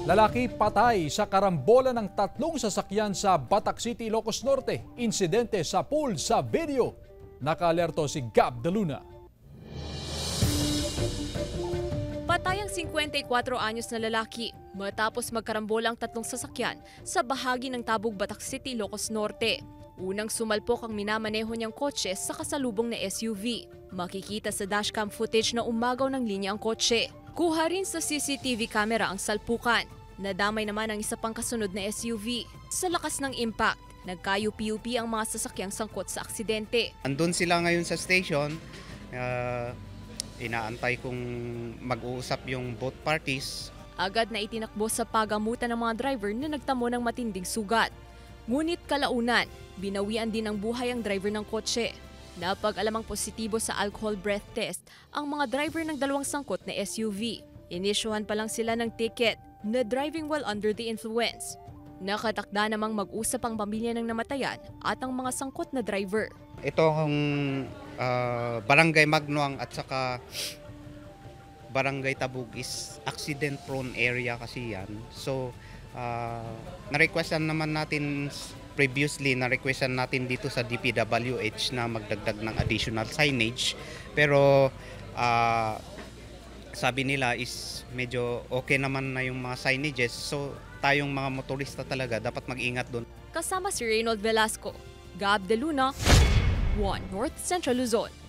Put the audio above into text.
Lalaki patay sa karambola ng tatlong sasakyan sa Batac City, Ilocos Norte. Insidente sa pool sa video. Naka-alerto si Gab de Luna. Patay ang 54 anyos na lalaki matapos magkarambola ang tatlong sasakyan sa bahagi ng Tabog, Batac City, Ilocos Norte. Unang sumalpok ang minamaneho niyang kotse sa kasalubong na SUV. Makikita sa dashcam footage na umagaw ng linya ang kotse. Kuha rin sa CCTV camera ang salpukan. Nadamay naman ang isa pang kasunod na SUV. Sa lakas ng impact, nagkayupi-yupi ang mga sasakyang sangkot sa aksidente. Andun sila ngayon sa station. Inaantay kung mag-uusap yung both parties. Agad na itinakbo sa pagamutan ng mga driver na nagtamo ng matinding sugat. Ngunit kalaunan, binawian din ng buhay ang driver ng kotse. Napag-alamang positibo sa alcohol breath test ang mga driver ng dalawang sangkot na SUV. Inisyuhan pa lang sila ng ticket na driving while under the influence. Nakatakda namang mag-usap ang pamilya ng namatayan at ang mga sangkot na driver. Ito ang Barangay Magnoang at saka Barangay Tabug is accident-prone area kasi yan. So, na-requestan naman natin previously, na-requestan natin dito sa DPWH na magdagdag ng additional signage. Pero sabi nila is medyo okay naman na yung mga signages. So, tayong mga motorista talaga dapat mag-ingat doon. Kasama si Reynold Velasco, Gab de Luna, 1 North Central Luzon.